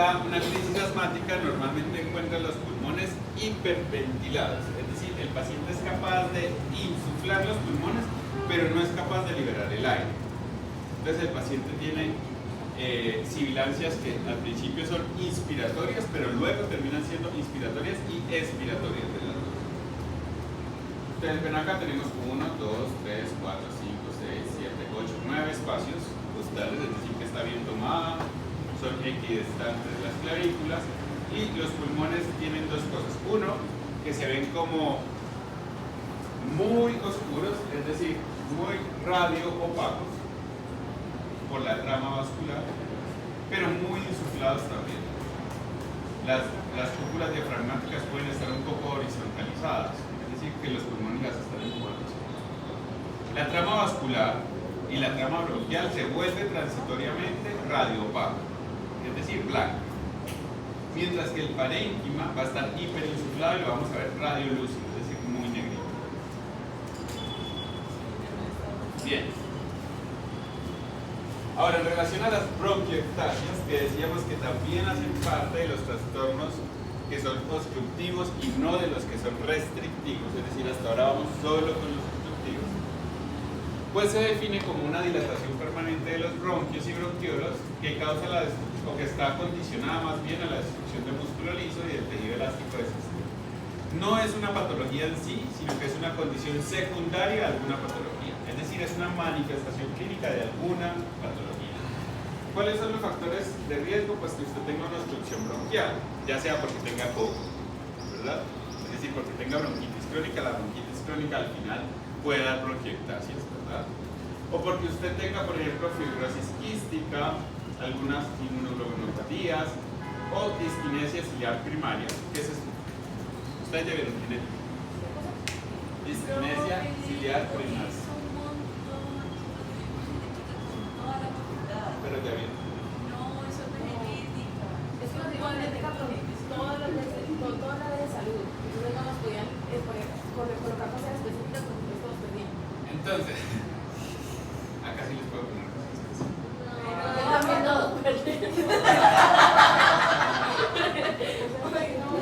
Una crisis asmática normalmente encuentra los pulmones hiperventilados, es decir, el paciente es capaz de insuflar los pulmones, pero no es capaz de liberar el aire. Entonces el paciente tiene sibilancias que al principio son inspiratorias, pero luego terminan siendo inspiratorias y expiratorias de las dos. Ustedes ven acá tenemos 1, 2, 3, 4, 5, 6, 7, 8, 9 espacios costales, es decir, que está bien tomada, son equidistantes de las clavículas, y los pulmones tienen dos cosas. Uno, que se ven como muy oscuros, es decir, muy radio-opacos por la trama vascular, pero muy insuflados también. Las cúpulas diafragmáticas pueden estar un poco horizontalizadas, es decir, que los pulmones las están empujando. La trama vascular y la trama bronquial se vuelve transitoriamente radio-opaco, es decir, blanco. Mientras que el parénquima va a estar hiperinsuflado y lo vamos a ver radiolúcido, es decir, muy negrito. Bien. Ahora, en relación a las bronquiectasias, que decíamos que también hacen parte de los trastornos que son obstructivos y no de los que son restrictivos, es decir, hasta ahora vamos solo con los obstructivos, pues se define como una dilatación permanente de los bronquios y bronquiolos que causa o que está condicionada más bien a la destrucción del músculo liso y del tejido elástico de sistema. No es una patología en sí, sino que es una condición secundaria de alguna patología, es decir, es una manifestación clínica de alguna patología. ¿Cuáles son los factores de riesgo? Pues que usted tenga una obstrucción bronquial, ya sea porque tenga COVID, ¿verdad? Es decir, porque tenga bronquitis crónica, la bronquitis crónica al final puede dar bronquiectasias, ¿verdad? O porque usted tenga, por ejemplo, fibrosis quística, algunas inmunoglobulopatías o disquinesia ciliar primaria. ¿Qué es esto? Ustedes ya vieron, ¿tiene? Disquinesia ciliar primaria. Pero ya vieron. No, eso es genética. Es que no digo genética, pero todas las de salud. Entonces no nos podían colocar cosas específicas porque nosotros todos perdíamos. Entonces, acá sí les puedo poner cosas específicas. También todos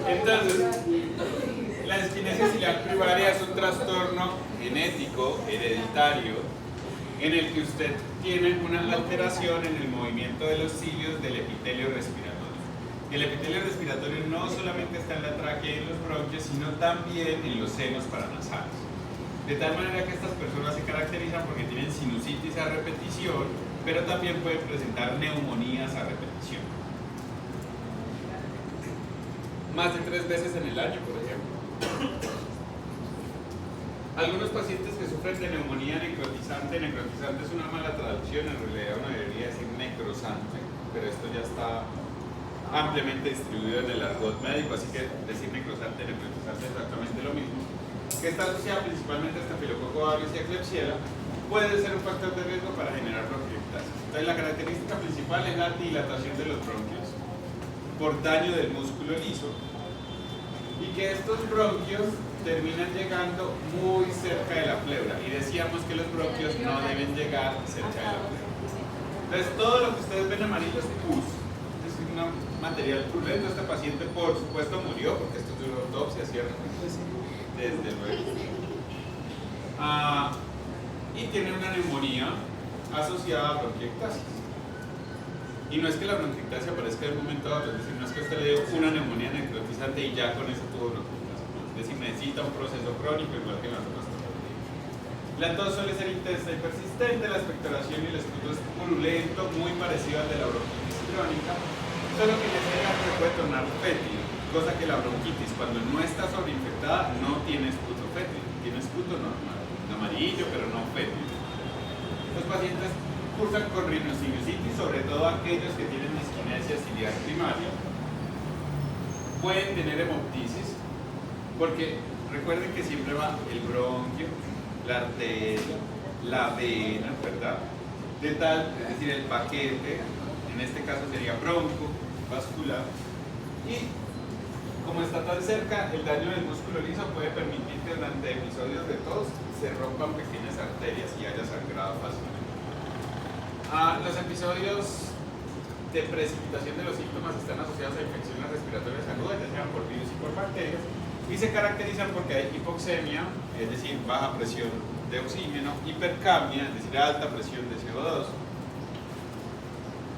Entonces, la disquinesia ciliar primaria es un trastorno genético, hereditario, en el que usted tiene una alteración en el movimiento de los cilios del epitelio respiratorio. El epitelio respiratorio no solamente está en la tráquea y en los bronquios, sino también en los senos paranasales. De tal manera que estas personas se caracterizan porque tienen sinusitis a repetición, pero también pueden presentar neumonías a repetición. Más de 3 veces en el año, por ejemplo. Algunos pacientes que sufren de neumonía necrotizante es una mala traducción, en realidad uno debería decir necrosante, pero esto ya está ampliamente distribuido en el argot médico, así que decir necrosante es exactamente lo mismo, que está asociada principalmente a Staphylococcus aureus y a Klebsiella, puede ser un factor de riesgo para generar bronquiectasis. Entonces la característica principal es la dilatación de los bronquios por daño del músculo liso y que estos bronquios terminan llegando muy cerca de la pleura, y decíamos que los bronquios no deben llegar cerca de la pleura. Entonces todo lo que ustedes ven amarillo es pus, es un material purulento. Este paciente por supuesto murió porque esto es de una autopsia, ¿cierto? Desde luego. Y tiene una neumonía asociada a bronquiectasis. Y no es que la bronquiectasia aparezca de un momento a otro, es decir, no es que usted le dio una neumonía necrotizante y ya con eso tuvo bronquiectasia. Es decir, necesita un proceso crónico igual que en las otras patologías. La tos suele ser intensa y persistente, la expectoración y el esputo es purulento, muy parecido al de la bronquitis crónica, solo que en este caso se puede tornar fétido, cosa que la bronquitis, cuando no está sobreinfectada, no tiene esputo fétido, tiene esputo normal, amarillo, pero no fétido. Los pacientes cursan con rhinosinusitis, sobre todo aquellos que tienen disquinesia ciliar primaria, pueden tener hemoptisis, porque recuerden que siempre va el bronquio, la arteria, la vena, ¿verdad? De tal, es decir, el paquete, en este caso sería bronco, vascular, y como está tan cerca, el daño del músculo liso puede permitir que durante episodios de tos se rompan pequeñas arterias y haya sangrado fácilmente. Los episodios de precipitación de los síntomas están asociados a infecciones respiratorias agudas, ya sean por virus y por bacterias, y se caracterizan porque hay hipoxemia, es decir, baja presión de oxígeno, hipercapnia, es decir, alta presión de CO2,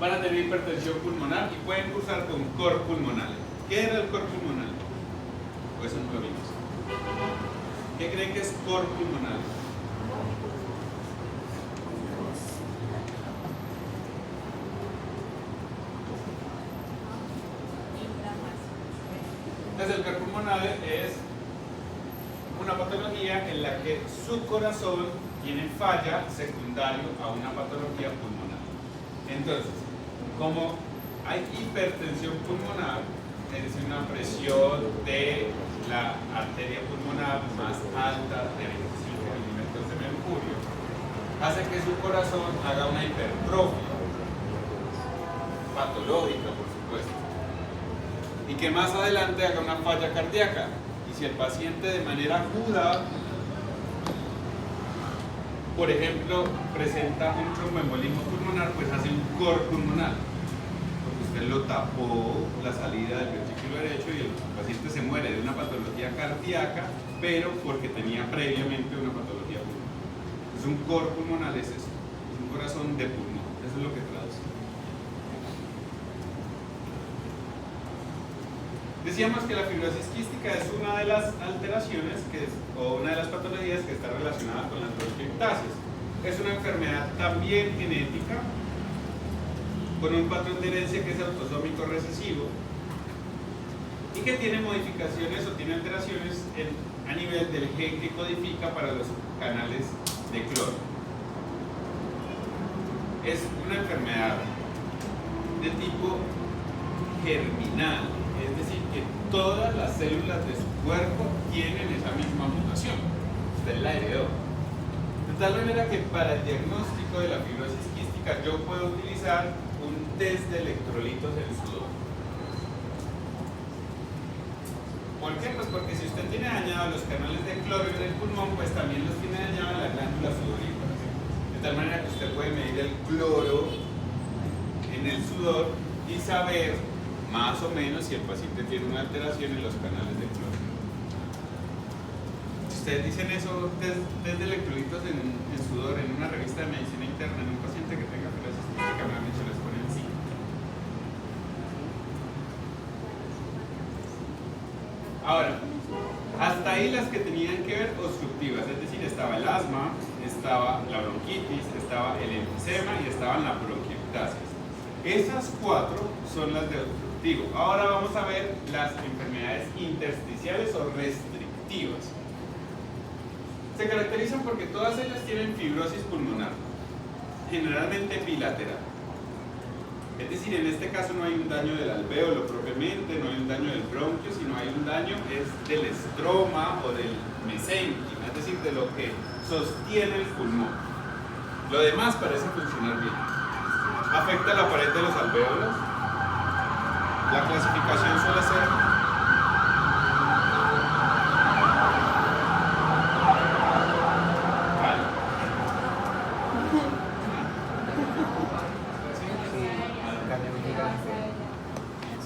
van a tener hipertensión pulmonar y pueden cursar con cor pulmonar. ¿Qué era el cor pulmonar? Pues eso no lo vimos. ¿Qué creen que es cor pulmonar? Entonces el cor pulmonar es una patología en la que su corazón tiene falla secundario a una patología pulmonar. Entonces, como hay hipertensión pulmonar, es decir, una presión de la arteria pulmonar más alta de 25 milímetros de mercurio, hace que su corazón haga una hipertrofia patológica, por supuesto, y que más adelante haga una falla cardíaca. Y si el paciente de manera aguda, por ejemplo, presenta un tromboembolismo pulmonar, pues hace un cor pulmonar, porque usted lo tapó la salida del ventrículo derecho y el paciente se muere de una patología cardíaca, pero porque tenía previamente una patología pulmonar. Es un cor pulmonar, es eso, es un corazón de pulmón, eso es lo que traduce. Decíamos que la fibrosis quística es una de las alteraciones o una de las patologías que está relacionada con las bronquiectasias. Es una enfermedad también genética, con un patrón de herencia que es autosómico recesivo y que tiene modificaciones o tiene alteraciones a nivel del gen que codifica para los canales de cloro. Es una enfermedad de tipo germinal, es decir, que todas las células de su cuerpo tienen esa misma mutación. Usted la heredó. De tal manera que para el diagnóstico de la fibrosis quística yo puedo utilizar un test de electrolitos en sudor. ¿Por qué? Pues porque si usted tiene dañados los canales de cloro en el pulmón, pues también los tiene dañadas la glándula sudorípara. De tal manera que usted puede medir el cloro en el sudor y saber más o menos si el paciente tiene una alteración en los canales de cloro. Ustedes dicen eso, test de electrolitos en sudor en una revista de medicina interna en un paciente que tenga fibrosis quística, normalmente les ponen 5. Ahora, hasta ahí las que tenían que ver obstructivas, es decir, estaba el asma, estaba la bronquitis, estaba el enfisema y estaban las bronquiectasias. Esas 4 son las de obstructivo. Ahora vamos a ver las enfermedades intersticiales o restrictivas. Se caracterizan porque todas ellas tienen fibrosis pulmonar, generalmente bilateral. Es decir, en este caso no hay un daño del alvéolo propiamente, no hay un daño del bronquio, sino hay un daño del estroma o del mesénquima, es decir, de lo que sostiene el pulmón. Lo demás parece funcionar bien. Afecta la pared de los alvéolos. La clasificación suele ser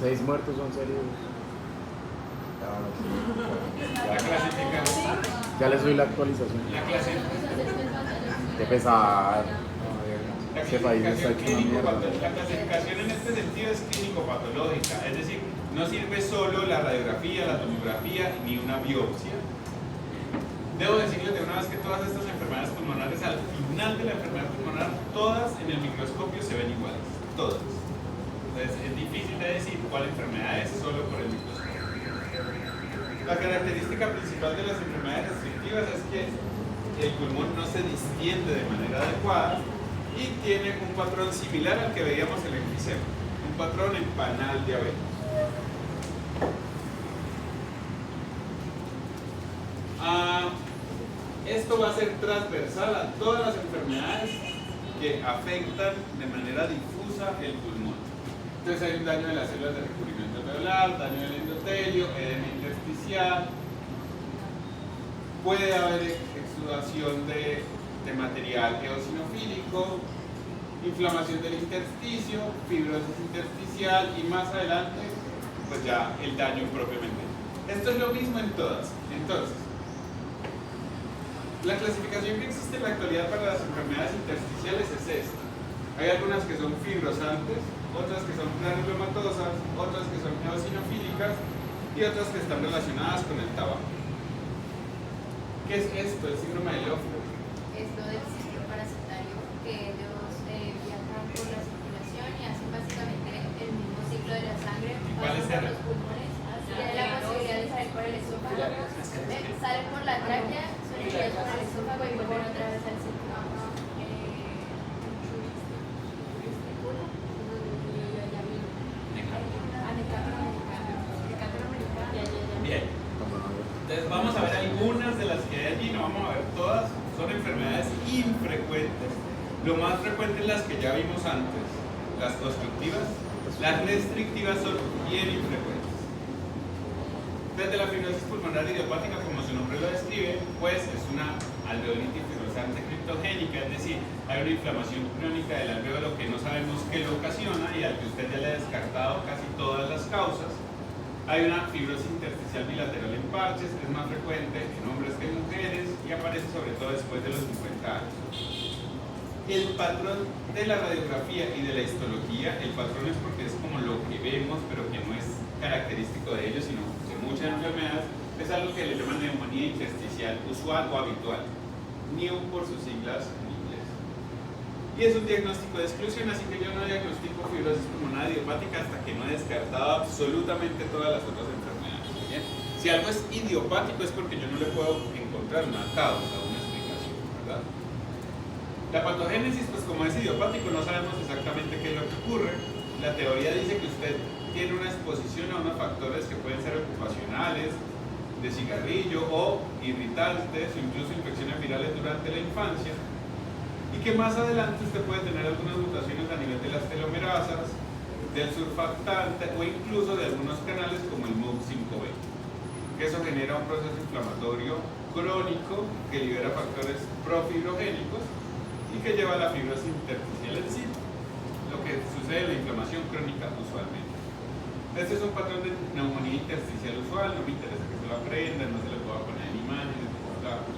Seis muertos son serios. la clasificación. Ya les doy la actualización. Qué pesar. Este país está hecho una mierda. La clasificación en este sentido es clínico-patológica, es decir, no sirve solo la radiografía, la tomografía ni una biopsia. Debo decirles de una vez que todas estas enfermedades pulmonares, al final de la enfermedad pulmonar, todas en el microscopio se ven iguales, todas. Entonces es difícil de decir cuál enfermedad es solo por el microscopio. La característica principal de las enfermedades restrictivas es que el pulmón no se distiende de manera adecuada y tiene un patrón similar al que veíamos en el enfisema, un patrón en panal diabético. Esto va a ser transversal a todas las enfermedades que afectan de manera difusa el pulmón. Entonces hay un daño de las células de recubrimiento alveolar, daño del endotelio, edema intersticial, puede haber exudación de material eosinofílico inflamación del intersticio, fibrosis intersticial y más adelante, pues ya el daño propiamente. Esto es lo mismo en todas. Entonces, la clasificación que existe en la actualidad para las enfermedades intersticiales es esta. Hay algunas que son fibrosantes, otras que son granulomatosas, otras que son eosinofílicas y otras que están relacionadas con el tabaco. ¿Qué es esto? El síndrome de Löfgren. Es lo del ciclo parasitario, que ellos viajan por la circulación y hacen básicamente el mismo ciclo de la sangre, cuáles pasan por eran? los pulmones, tienen la posibilidad de salir por el esófago, salen por la tráquea, son enviados por el esófago y vuelven otra vez al ciclo. Bien. Entonces vamos a ver algunas de las que hay allí, no vamos a ver todas, son enfermedades infrecuentes. Lo más frecuente es las que ya vimos antes, las obstructivas, las restrictivas son bien infrecuentes. Desde la fibrosis pulmonar idiopática, como su nombre lo describe, pues es una alveolitis fibrosante criptogénica, es decir, hay una inflamación crónica del alveolo que no sabemos qué lo ocasiona y al que usted ya le ha descartado casi todas las causas. Hay una fibrosis intersticial bilateral en parches, que es más frecuente en hombres que en mujeres y aparece sobre todo después de los 50 años. El patrón de la radiografía y de la histología, el patrón es porque es como lo que vemos, pero que no es característico de ellos, sino de muchas enfermedades, es algo que le llaman neumonía intersticial usual o habitual, NEU por sus siglas en inglés. Y es un diagnóstico de exclusión, así que yo no diagnostico fibrosis pulmonar idiopática hasta que no he descartado absolutamente todas las otras enfermedades. ¿Bien? Si algo es idiopático es porque yo no le puedo encontrar una causa, una explicación, ¿verdad? La patogénesis, pues como es idiopático, no sabemos exactamente qué es lo que ocurre. La teoría dice que usted tiene una exposición a unos factores que pueden ser ocupacionales, de cigarrillo o irritantes o incluso infecciones virales durante la infancia. Y que más adelante usted puede tener algunas mutaciones a nivel de las telomerasas, del surfactante o incluso de algunos canales como el MUC5B. Que eso genera un proceso inflamatorio crónico que libera factores profibrogénicos y que lleva a la fibrosis intersticial, es decir, lo que sucede en la inflamación crónica usualmente. Este es un patrón de neumonía intersticial usual, no me interesa que se lo aprendan, no se lo puedo poner en imágenes, bla, bla.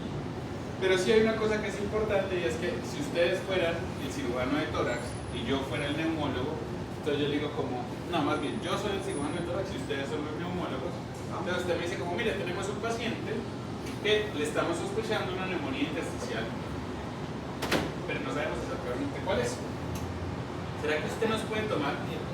Pero sí hay una cosa que es importante y es que si ustedes fueran el cirujano de tórax y yo fuera el neumólogo, entonces yo digo como, no, más bien, yo soy el cirujano de tórax y ustedes son los neumólogos. Entonces usted me dice como, mire, tenemos un paciente que le estamos sospechando una neumonía intersticial, pero no sabemos exactamente cuál es. ¿Será que usted nos puede tomar tiempo?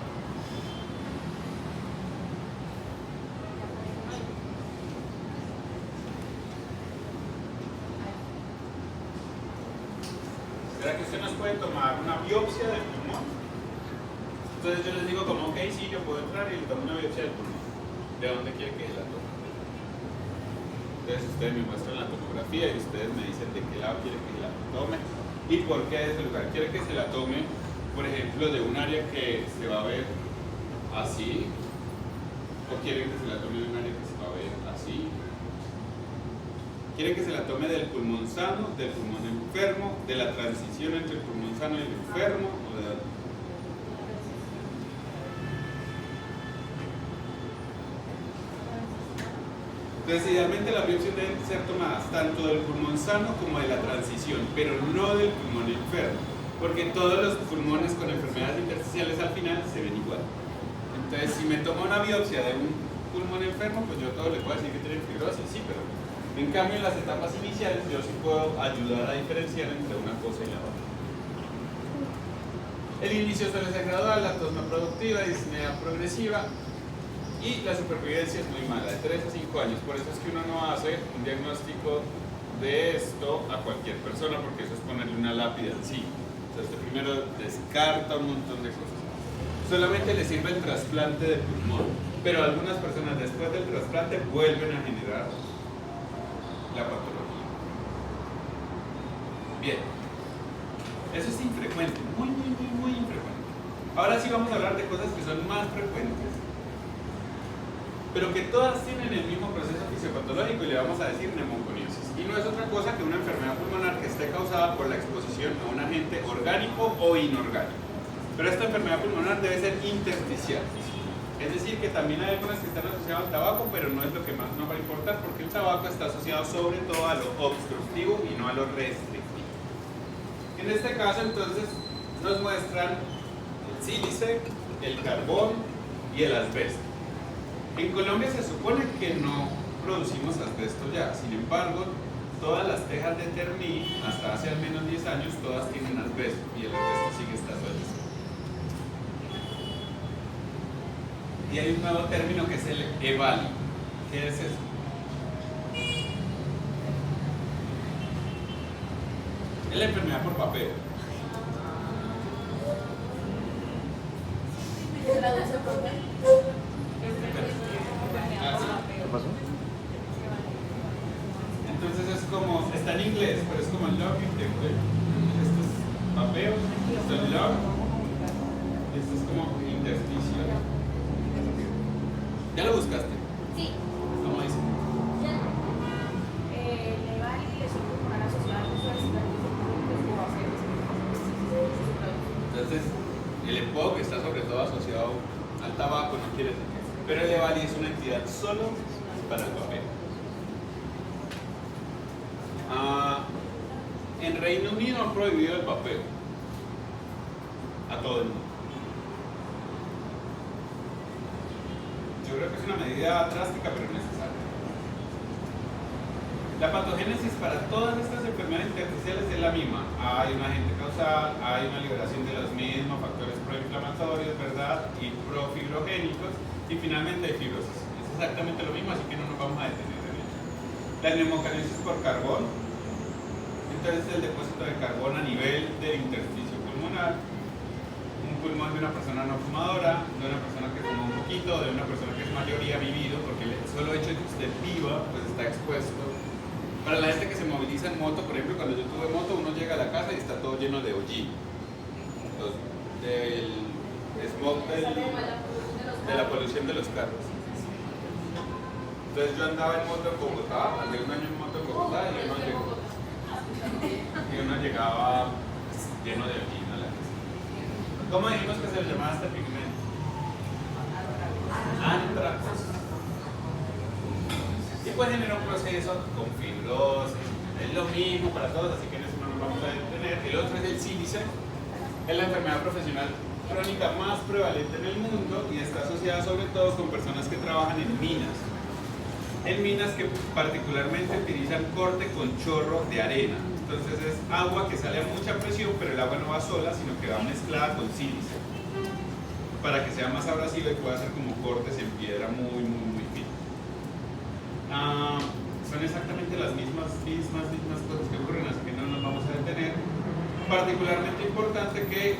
¿Será que usted nos puede tomar una biopsia del pulmón? Entonces yo les digo como, ok, sí, yo puedo entrar y le tomo una biopsia del pulmón. ¿De dónde quiere que la tome? Entonces ustedes me muestran la tomografía y ustedes me dicen de qué lado quiere que la tome y por qué de ese lugar. ¿Quiere que se la tome, por ejemplo, de un área que se va a ver así? ¿O quieren que se la tome de un área que se va a ver así? ¿Quieren que se la tome del pulmón sano, del pulmón enfermo, de la transición entre el pulmón sano y el enfermo? ¿O de dónde? Entonces, idealmente las biopsias deben ser tomadas tanto del pulmón sano como de la transición, pero no del pulmón enfermo, porque todos los pulmones con enfermedades intersticiales al final se ven igual. Entonces, si me tomo una biopsia de un pulmón enfermo, pues yo todo le puedo decir que tiene fibrosis, sí, pero en cambio en las etapas iniciales yo sí puedo ayudar a diferenciar entre una cosa y la otra. El inicio suele ser gradual, la tos no productiva, disnea progresiva, y la supervivencia es muy mala, de 3 a 5 años. Por eso es que uno no hace un diagnóstico de esto a cualquier persona, porque eso es ponerle una lápida encima. O sea, usted primero descarta un montón de cosas. Solamente le sirve el trasplante de pulmón, pero algunas personas después del trasplante vuelven a generar la patología. Bien, eso es infrecuente, muy infrecuente. Ahora sí vamos a hablar de cosas que son más frecuentes. pero que todas tienen el mismo proceso fisiopatológico y le vamos a decir neumoconiosis. Y no es otra cosa que una enfermedad pulmonar que esté causada por la exposición a un agente orgánico o inorgánico. Pero esta enfermedad pulmonar debe ser intersticial. Es decir, que también hay algunas que están asociadas al tabaco, pero no es lo que más nos va a importar, porque el tabaco está asociado sobre todo a lo obstructivo y no a lo restrictivo. En este caso, entonces, nos muestran el sílice, el carbón y el asbesto. En Colombia se supone que no producimos asbesto ya, sin embargo, todas las tejas de Terni, hasta hace al menos 10 años, todas tienen asbesto y el asbesto sigue estando allí. Y hay un nuevo término que es el EVALI. ¿Qué es eso? Es la enfermedad por papel. ¿Se traduce por qué? Ah, sí. ¿Qué pasó? Entonces es como, está en inglés, pero es como log interplay. Esto es papel, esto es log, y esto es como intersticio. ¿Ya lo buscaste? Sí. ¿Cómo dice? Legal y lesión pulmonar asociada al uso de cigarrillos o aceites. Entonces, el EPOC está sobre todo asociado al tabaco, no quiere decir. Pero el EVALI es una entidad solo para el papel. En Reino Unido han prohibido el papel a todo el mundo. Yo creo que es una medida drástica pero necesaria. La patogénesis para todas estas enfermedades intersticiales es la misma. Hay un agente causal, hay una liberación de los mismos factores proinflamatorios, ¿verdad? Y profibrogénicos, y finalmente hay fibrosis. Es exactamente lo mismo, así que no nos vamos a detener en ello. La neumoconiosis por carbón, entonces el depósito de carbón a nivel del intersticio pulmonar, un pulmón de una persona no fumadora, de una persona que fuma un poquito, de una persona que es mayor y ha vivido, porque el solo hecho de que usted viva, pues está expuesto. Para la gente que se moviliza en moto, por ejemplo, cuando yo tuve moto, uno llega a la casa y está todo lleno de hollín. Del smog de la polución de los carros. Entonces yo andaba en moto en Bogotá, andé un año en moto en Bogotá y uno llegaba lleno de hollín a la casa. ¿Cómo dijimos que se le llamaba este pigmento? Antrax. Y pues genera un proceso con fibrosis, es lo mismo para todos, así que en eso no nos vamos a detener. El otro es el sílice, es la enfermedad profesional crónica más prevalente en el mundo y está asociada sobre todo con personas que trabajan en minas. En minas que particularmente utilizan corte con chorro de arena. Entonces es agua que sale a mucha presión, pero el agua no va sola, sino que va mezclada con sílice para que sea más abrasiva y pueda hacer como cortes en piedra muy finos. Son exactamente las mismas cosas que ocurren, así que no nos vamos a detener. Particularmente importante que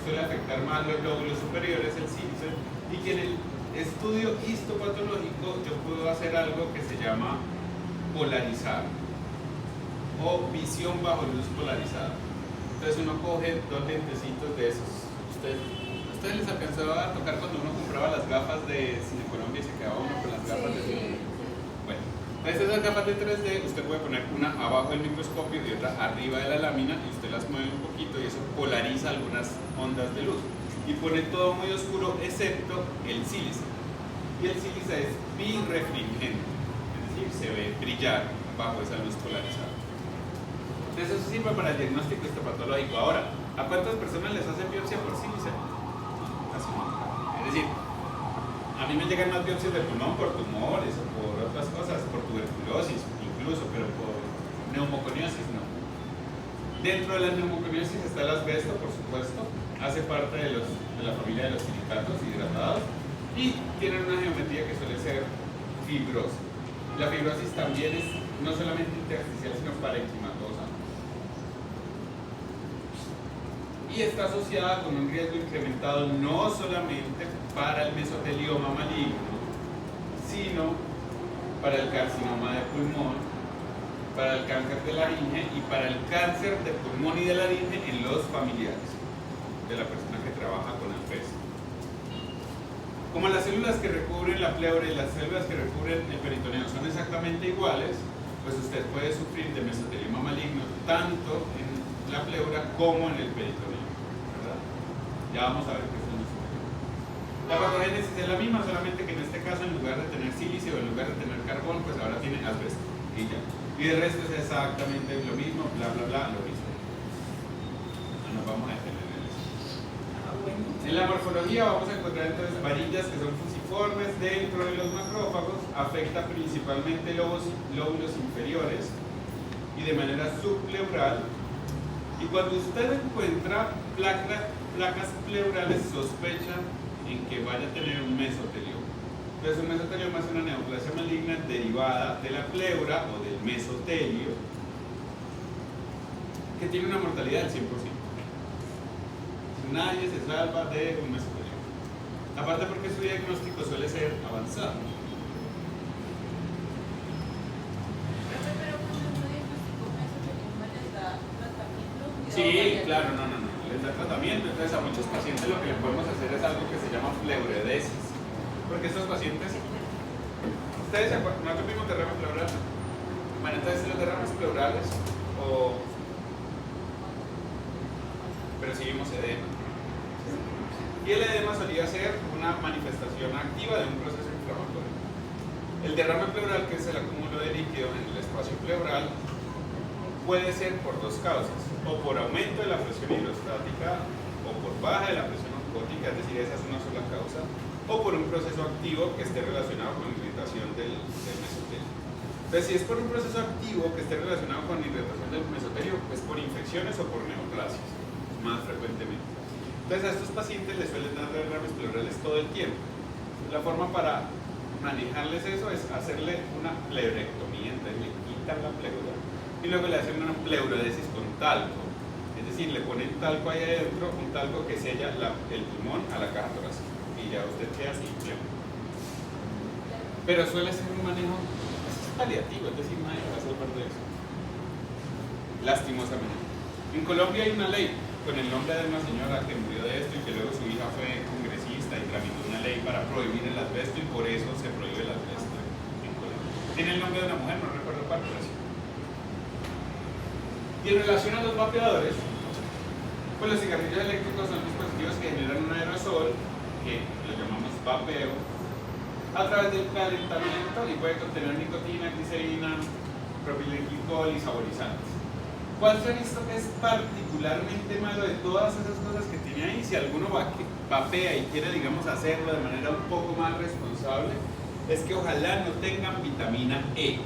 suele afectar más los lóbulos superiores, el sílice, y que en el estudio histopatológico yo puedo hacer algo que se llama polarizar o visión bajo luz polarizada. Entonces uno coge dos lentecitos de esos. ¿Ustedes les alcanzó a tocar cuando uno compraba las gafas de Cine Colombia y se quedaba uno con las gafas de cine? Bueno, entonces esas gafas de 3D usted puede poner una abajo del microscopio y otra arriba de la lámina y usted las mueve un poquito y eso polariza algunas ondas de luz y pone todo muy oscuro excepto el sílice. Y el sílice es birefringente, es decir, se ve brillar bajo esa luz polarizada. Entonces eso sirve para el diagnóstico histopatológico. Ahora, ¿a cuántas personas les hacen biopsia por sílice? Casi nunca. Es decir, a mí me llegan más biopsias de pulmón por tumores o por otras cosas, por tuberculosis incluso, pero por neumoconiosis no. Dentro de la neumoconiosis está el asbesto, por supuesto, hace parte de la familia de los silicatos hidratados y tienen una geometría que suele ser fibrosa. La fibrosis también es no solamente intersticial, sino parenquimatosa. Y está asociada con un riesgo incrementado no solamente para el mesotelioma maligno, sino para el carcinoma de pulmón, para el cáncer de laringe y para el cáncer de pulmón y de laringe en los familiares de la persona que trabaja con asbesto. Como las células que recubren la pleura y las células que recubren el peritoneo son exactamente iguales, pues usted puede sufrir de mesotelioma maligno tanto en la pleura como en el peritoneo, ¿verdad? Ya vamos a ver qué es el mesotelioma. La patogénesis es la misma, solamente que en este caso en lugar de tener sílice o en lugar de tener carbón, pues ahora tiene asbesto y ya. Y el resto es exactamente lo mismo, bla bla bla, lo mismo. No nos vamos a detener en eso. En la morfología vamos a encontrar entonces varillas que son fusiformes dentro de los macrófagos, afecta principalmente lóbulos inferiores y de manera subpleural. Y cuando usted encuentra placas pleurales, sospecha en que vaya a tener un mesotelioma. Entonces un mesotelioma es una neoplasia maligna derivada de la pleura o del mesotelio que tiene una mortalidad del 100%. Nadie se salva de un mesotelioma. Aparte porque su diagnóstico suele ser avanzado. Sí, claro, no, les da tratamiento. Entonces a muchos pacientes lo que le podemos hacer es algo que se llama pleuredesis. Porque estos pacientes, ustedes se acuerdan, nosotros vimos derrames pleurales. Bueno, entonces los derrames pleurales pero seguimos edema. Y el edema solía ser una manifestación activa de un proceso inflamatorio. El derrame pleural, que es el acúmulo de líquido en el espacio pleural, puede ser por dos causas, o por aumento de la presión hidrostática o por baja de la presión osmótica, es decir, esa es una sola causa, o por un proceso activo que esté relacionado con irritación del mesotelio. Entonces, si es por un proceso activo que esté relacionado con irritación del mesotelio, pues por infecciones o por neoplasias, más frecuentemente. Entonces a estos pacientes les suelen dar derrames pleurales todo el tiempo. La forma para manejarles eso es hacerle una pleurectomía, entonces le quitan la pleura y luego le hacen una pleurodesis con talco. Es decir, le ponen talco ahí adentro, un talco que sella el pulmón a la caja torácica y ya usted queda sin pleura. Pero suele ser un manejo paliativo, es decir, nadie va a salvar de eso. Lastimosamente. En Colombia hay una ley con el nombre de una señora que murió de esto y que luego su hija fue congresista y tramitó una ley para prohibir el asbesto y por eso se prohíbe el asbesto en Colombia. Tiene el nombre de una mujer, no recuerdo cuál, pero sí. Y en relación a los vapeadores, pues los cigarrillos eléctricos son dispositivos que generan un aerosol, que lo llamamos vapeo, a través del calentamiento y puede contener nicotina, glicerina, propilenglicol y saborizantes. ¿Cuál se ha visto que es particularmente malo de todas esas cosas que tiene ahí? Si alguno vapea y quiere, digamos, hacerlo de manera un poco más responsable, es que ojalá no tengan vitamina E.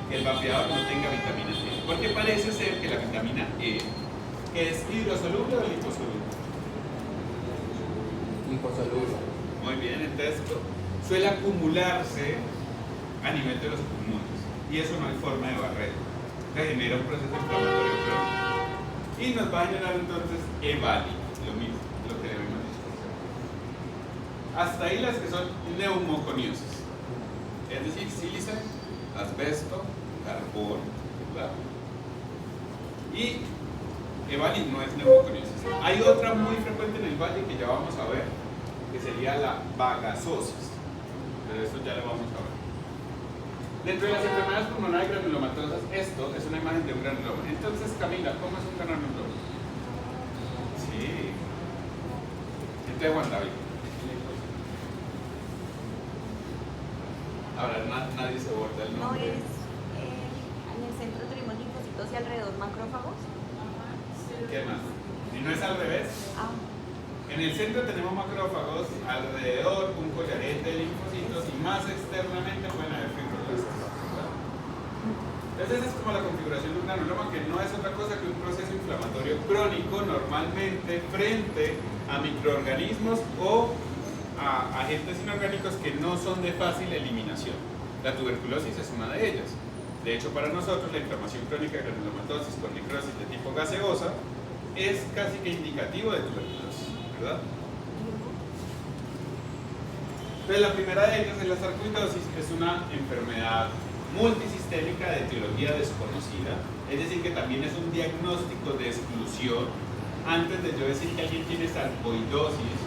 Que el vapeador no tenga vitamina E. Porque parece ser que la vitamina E, que es hidrosoluble o liposoluble. Liposoluble. Muy bien, entonces suele acumularse a nivel de los pulmones. Y eso no hay forma de barrer. Genera un proceso inflamatorio crónico y nos va a generar entonces EVALI, lo mismo, lo que debemos discutir. Hasta ahí las que son neumoconiosis, es decir, sílice, asbesto, carbón, ¿verdad? Y EVALI no es neumoconiosis. Hay otra muy frecuente en el valle que ya vamos a ver, que sería la bagasosis, pero eso ya lo vamos a ver. Dentro de las enfermedades pulmonares granulomatosas, esto es una imagen de un granuloma. Entonces, Camila, ¿cómo es un granuloma? Sí. Entonces, Juan David. Ahora, nadie se borda el No nombre. es en el centro tenemos linfocitos y alrededor macrófagos. ¿Qué más? ¿Y no es al revés? Ah, En el centro tenemos macrófagos, alrededor un collarete de linfocitos y más externamente pueden haber fibroblastos. Entonces esa es como la configuración de un granuloma, que no es otra cosa que un proceso inflamatorio crónico normalmente frente a microorganismos o a agentes inorgánicos que no son de fácil eliminación. La tuberculosis es una de ellas. De hecho, para nosotros la inflamación crónica de granulomatosis con necrosis de tipo gaseosa es casi que indicativo de tuberculosis, ¿verdad? Entonces la primera de ellas es la sarcoidosis, que es una enfermedad multisistémica de etiología desconocida, es decir, que también es un diagnóstico de exclusión. Antes de yo decir que alguien tiene sarcoidosis,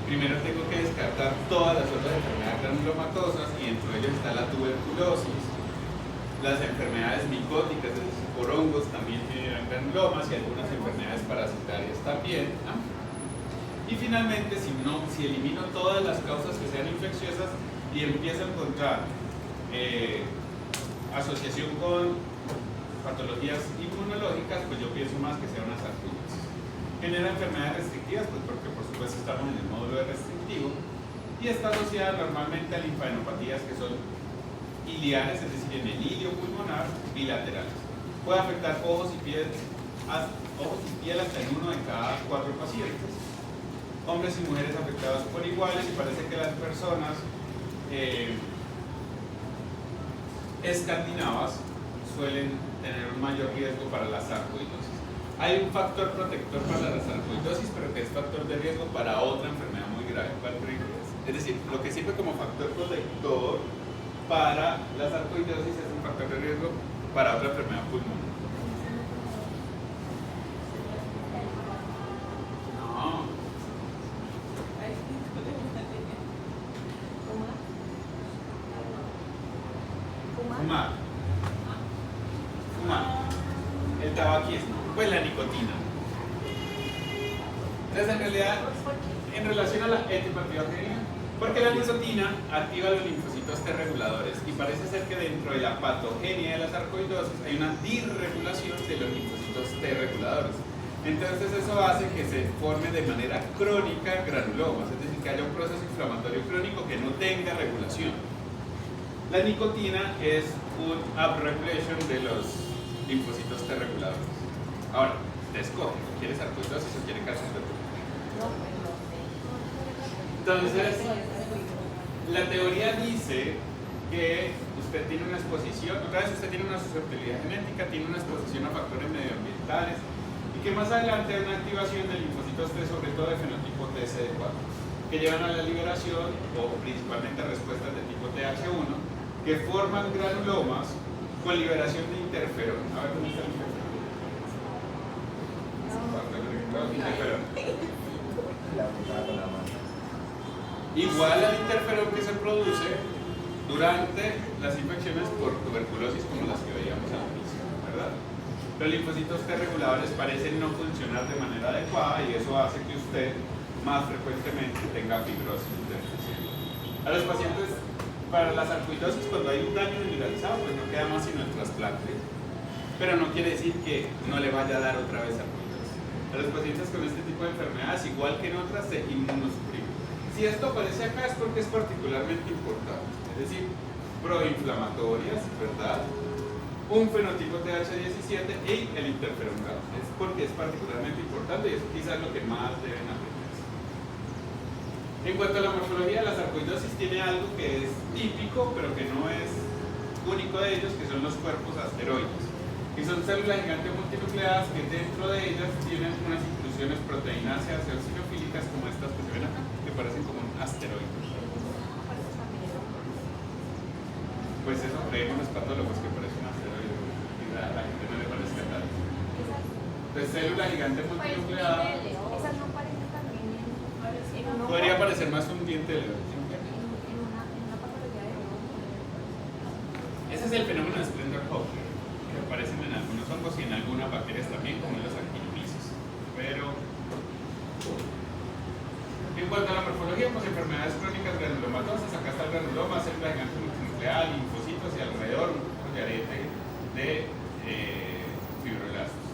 primero tengo que descartar todas las otras enfermedades granulomatosas y dentro de ellas está la tuberculosis, las enfermedades micóticas, es decir, por hongos también generan granulomas y algunas enfermedades parasitarias también, ¿no? Y finalmente, si elimino todas las causas que sean infecciosas y empiezo a encontrar asociación con patologías inmunológicas, pues yo pienso más que sea una sarcoidosis. Genera enfermedades restrictivas, pues porque por supuesto estamos en el módulo de restrictivo, y está asociada normalmente a linfadenopatías que son iliares, es decir, en el ilio pulmonar, bilaterales. Puede afectar ojos y piel hasta en 1 de cada 4 pacientes. Hombres y mujeres afectados por iguales, y parece que las personas escandinavas suelen tener un mayor riesgo para la sarcoidosis. Hay un factor protector para la sarcoidosis, pero que es factor de riesgo para otra enfermedad muy grave. Es decir, lo que sirve como factor protector para la sarcoidosis es un factor de riesgo para otra enfermedad pulmonar. No. Fumar. El tabaquismo. Pues la nicotina. Entonces, en realidad, en relación a la etiopatogenia, porque la nicotina activa los linfocitos T reguladores y parece ser que dentro de la patogenia de la sarcoidosis hay una disregulación de los linfocitos T reguladores. Entonces eso hace que se forme de manera crónica granulomas, es decir, que haya un proceso inflamatorio crónico que no tenga regulación. La nicotina es un upregulation de los linfocitos T reguladores. Ahora, te escoge, ¿quiere sarcoidosis o quiere cáncer de pulmón? Entonces, la teoría dice que usted tiene una exposición, otra vez usted tiene una susceptibilidad genética, tiene una exposición a factores medioambientales y que más adelante hay una activación de linfocitos T, sobre todo de fenotipo TCD4, que llevan a la liberación o principalmente a respuestas de tipo TH1 que forman granulomas con liberación de interferón. A ver, ¿dónde está el interferón? Igual al interferón que se produce durante las infecciones por tuberculosis como las que veíamos al inicio, ¿verdad? Los linfocitos T reguladores parecen no funcionar de manera adecuada y eso hace que usted más frecuentemente tenga fibrosis intersticial. A los pacientes para la sarcoidosis, cuando hay un daño generalizado, pues no queda más sino el trasplante, pero no quiere decir que no le vaya a dar otra vez sarcoidosis. A los pacientes con este tipo de enfermedades, igual que en otras, se inmunosuprimen. Si esto aparece acá es porque es particularmente importante, es decir, proinflamatorias, ¿verdad? Un fenotipo TH17 y el interferón gamma. Es porque es particularmente importante y es quizás lo que más deben aprender. En cuanto a la morfología, la sarcoidosis tiene algo que es típico, pero que no es único de ellos, que son los cuerpos asteroides. Y son células gigantes multinucleadas que dentro de ellas tienen unas inclusiones proteínáceas eosinofílicas como estas que se ven acá, que parecen como un asteroide. Pues eso creemos los patólogos que parece un asteroide y a la gente no le parece tal. Pues célula gigante multinucleada. Esas no parecen también en un ojo. Podría parecer más un diente de león. En una patología de ojo. Ese es el fenómeno de Splendor-Hawking, que aparecen en algunos hongos y en algunas bacterias también, como en los actinomyces. Pero en cuanto a la morfología, pues enfermedades crónicas granulomatosas, acá está el granuloma, célula gigante multinuclear, linfocitos y alrededor un collarete de fibroblastos.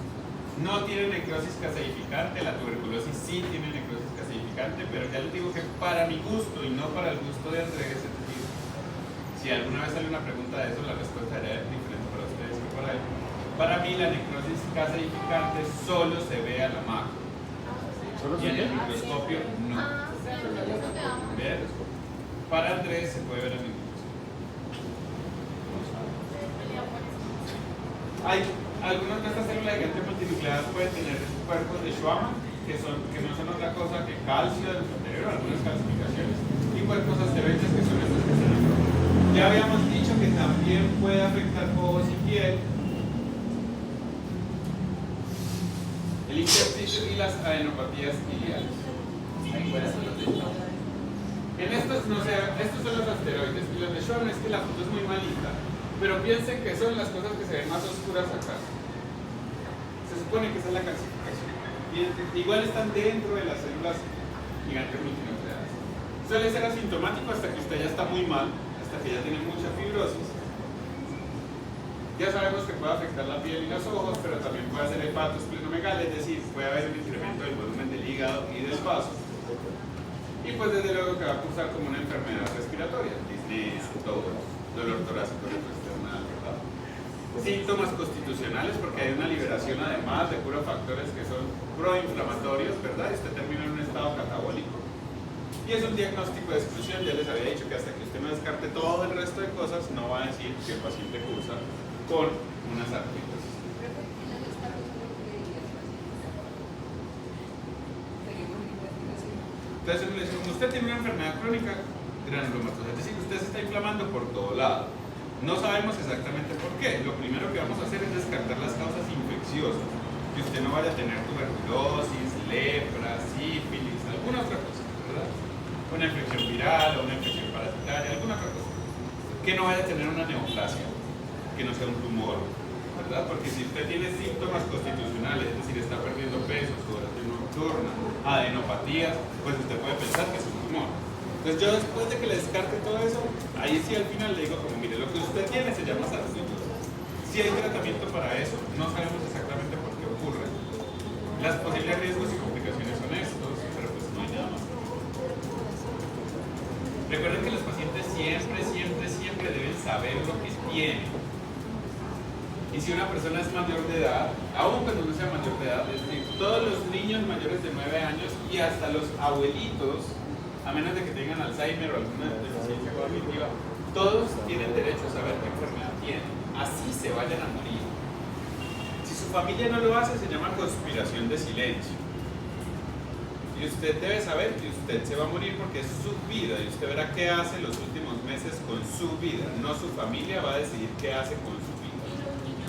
No tiene necrosis caseificante, la tuberculosis sí tiene necrosis caseificante, pero ya les digo que para mi gusto y no para el gusto de Andrés, es decir, si alguna vez sale una pregunta de eso, la respuesta sería diferente para ustedes que para él. Para mí la necrosis caseificante solo se ve a la macro. Y en el microscopio no. ¿Ven? Para Andrés se puede ver en el microscopio. Hay algunas de estas células gigantes multinucleadas pueden tener cuerpos de Schwann, que no son otra cosa que calcio del cerebro, algunas calcificaciones, y cuerpos asteroides que son estos que están acá. Ya habíamos dicho que también puede afectar ojos y piel, el intersticio y las adenopatías iliares. Ahí puede ser. En estos, no sé, estos son los asteroides y los de Schwann es que la foto es muy malita, pero piensen que son las cosas que se ven más oscuras acá. Se supone que esa es la calcificación. Igual están dentro de las células gigantes multinucleadas. Suele ser asintomático hasta que usted ya está muy mal, hasta que ya tiene mucha fibrosis. Ya sabemos que puede afectar la piel y los ojos, pero también puede hacer hepatosplenomegalia, es decir, puede haber un incremento del volumen del hígado y del vaso. Y pues desde luego que va a cursar como una enfermedad respiratoria, disnea, tos, dolor torácico retroesternal, ¿verdad? Síntomas constitucionales, porque hay una liberación además de puros factores que son proinflamatorios, ¿verdad? Y usted termina en un estado catabólico. Y es un diagnóstico de exclusión. Ya les había dicho que hasta que usted no descarte todo el resto de cosas, no va a decir que el paciente cursa con unas artritis. Entonces, como usted tiene una enfermedad crónica granulomatosa, es decir, usted se está inflamando por todo lado. No sabemos exactamente por qué. Lo primero que vamos a hacer es descartar las causas infecciosas. Que usted no vaya a tener tuberculosis, lepra, sífilis, alguna otra cosa, ¿verdad? Una infección viral o una infección parasitaria, alguna otra cosa. Que no vaya a tener una neoplasia, que no sea un tumor, ¿verdad? Porque si usted tiene síntomas constitucionales, es decir, está perdiendo peso, sudoración nocturna, adenopatías, pues usted puede pensar que es un tumor. Entonces yo después de que le descarte todo eso, ahí sí al final le digo como, mire, lo que usted tiene se llama sarcoidosis. Si hay tratamiento para eso, no sabemos exactamente por qué ocurre. Las posibles riesgos y complicaciones son estos, pero pues no hay nada más. Recuerden que los pacientes siempre deben saber lo que tienen. Y si una persona es mayor de edad, aún cuando no sea mayor de edad, es decir, todos los niños mayores de 9 años y hasta los abuelitos, a menos de que tengan Alzheimer o alguna deficiencia cognitiva, todos tienen derecho a saber qué enfermedad tienen, así se vayan a morir. Si su familia no lo hace, se llama conspiración de silencio. Y usted debe saber que usted se va a morir porque es su vida y usted verá qué hace los últimos meses con su vida, no su familia va a decidir qué hace con su vida.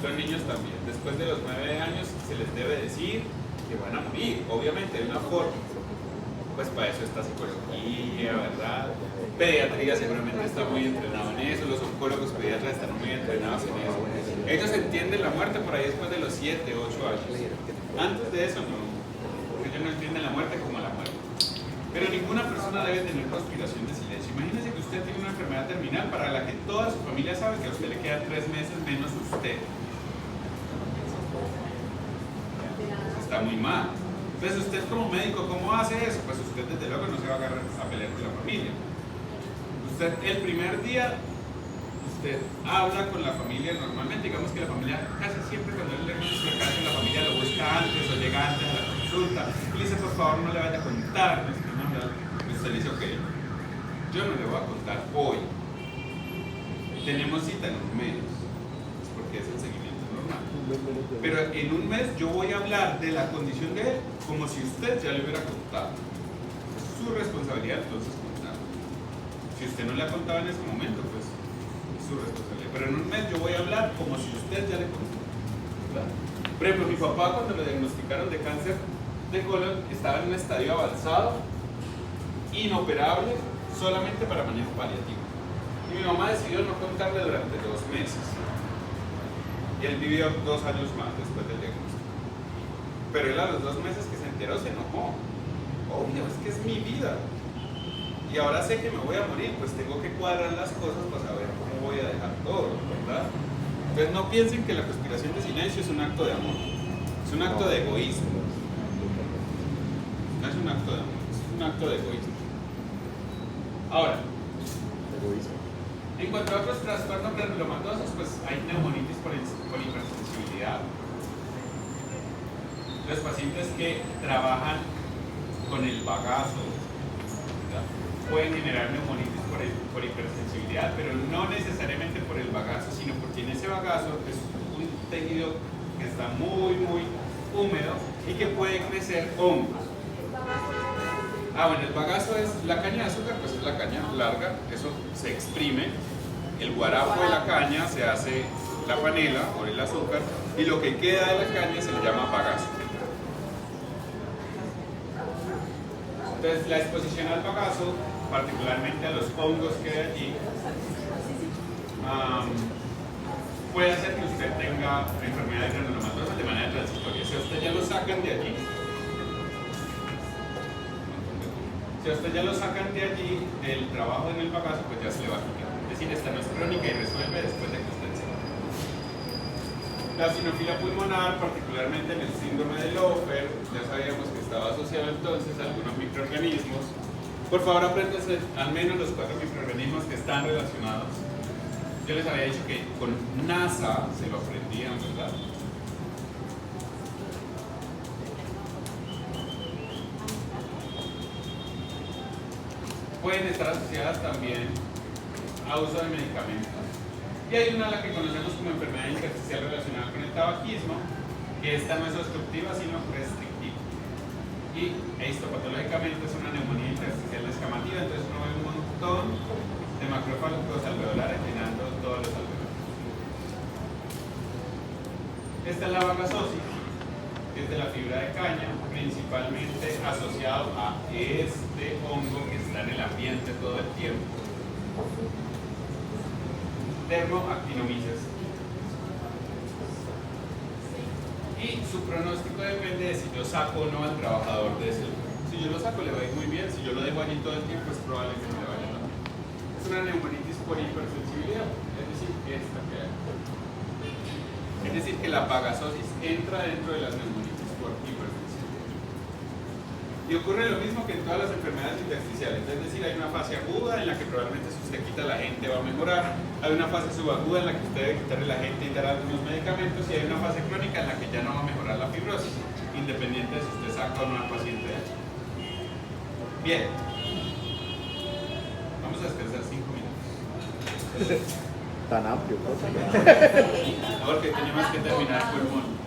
Los niños también, después de los 9 años se les debe decir que van a morir, obviamente de una forma. Pues para eso está psicología, ¿verdad? Pediatría seguramente está muy entrenado en eso, los oncólogos pediatras están muy entrenados en eso. Ellos entienden la muerte por ahí después de los 7, 8 años. Antes de eso no, porque ellos no entienden la muerte como la muerte. Pero ninguna persona debe tener conspiración de silencio. Imagínese que usted tiene una enfermedad terminal para la que toda su familia sabe que a usted le quedan 3 meses menos usted. Está muy mal. Entonces usted como médico, ¿cómo hace eso? Pues usted desde luego no se va a agarrar a pelear con la familia. Usted el primer día, usted habla con la familia normalmente, digamos que la familia casi siempre cuando él le muestra caso, la familia lo busca antes o llega antes a la consulta y le dice por favor no le vaya a contar, y usted le dice ok, yo no le voy a contar hoy, tenemos cita en un mes, porque es el seguimiento normal. Pero en un mes yo voy a hablar de la condición de él como si usted ya le hubiera contado. Es su responsabilidad entonces contar. Si usted no le ha contado en ese momento, pues es su responsabilidad. Pero en un mes yo voy a hablar como si usted ya le contó. ¿Verdad? Por ejemplo, mi papá cuando le diagnosticaron de cáncer de colon estaba en un estadio avanzado, inoperable, solamente para manejo paliativo. Y mi mamá decidió no contarle durante 2 meses. Y él vivió 2 años más después del diagnóstico. Pero él a los 2 meses que se enteró se enojó. Obvio, es que es mi vida. Y ahora sé que me voy a morir, pues tengo que cuadrar las cosas para saber cómo voy a dejar todo, ¿verdad? Entonces no piensen que la conspiración de silencio es un acto de amor. Es un acto de egoísmo. No es un acto de amor, es un acto de egoísmo. Ahora, en cuanto a otros trastornos granulomatosos, pues hay neumonitis por hipersensibilidad. Los pacientes que trabajan con el bagazo, ¿verdad?, pueden generar neumonitis por hipersensibilidad, pero no necesariamente por el bagazo, sino porque en ese bagazo es un tejido que está muy húmedo y que puede crecer hongos. Bueno, el bagazo es la caña de azúcar, pues es la caña larga, eso se exprime, el guarapo de la caña se hace la panela o el azúcar y lo que queda de la caña se le llama bagazo. Entonces, la exposición al bagazo, particularmente a los hongos que hay allí, puede hacer que usted tenga enfermedades granulomatosas de manera transitoria. Si a usted ya lo sacan de allí, del trabajo en el bagazo, pues ya se le va a quitar. Es decir, esta no es crónica y resuelve después de que usted se vaya. La eosinofilia pulmonar, particularmente en el síndrome de Lofer, ya sabíamos que estaba asociado entonces a algunos microorganismos. Por favor, apréndanse al menos los 4 microorganismos que están relacionados. Yo les había dicho que con NASA se lo aprendían, ¿verdad? Pueden estar asociadas también a uso de medicamentos. Y hay una a la que conocemos como enfermedad intersticial relacionada con el tabaquismo, que esta no es obstructiva sino restrictiva. Y histopatológicamente es una neumonía intersticial descamativa, entonces uno ve un montón de macrófagos alveolares llenando todos los alveolos. Esta es la bagazosis, que es de la fibra de caña, principalmente asociado a este hongo que está en el ambiente todo el tiempo. Dermoactinomyces. Y su pronóstico depende de si yo saco o no al trabajador de ese lugar. Si yo lo saco le va a ir muy bien, si yo lo dejo allí todo el tiempo es probable que me vaya mal. Es una neumonitis por hipersensibilidad, es decir, esta que hay. Es decir, que la bagazosis entra dentro de las neumonitis por hipersensibilidad. Y ocurre lo mismo que en todas las enfermedades intersticiales, es decir, hay una fase aguda en la que probablemente si usted quita la gente va a mejorar, hay una fase subaguda en la que usted debe quitarle la gente y dar algunos medicamentos, y hay una fase crónica en la que ya no va a mejorar la fibrosis, independiente de si usted saca o no al paciente de allí. Bien, vamos a descansar 5 minutos. Tan amplio, Porque tenemos que terminar el pulmón.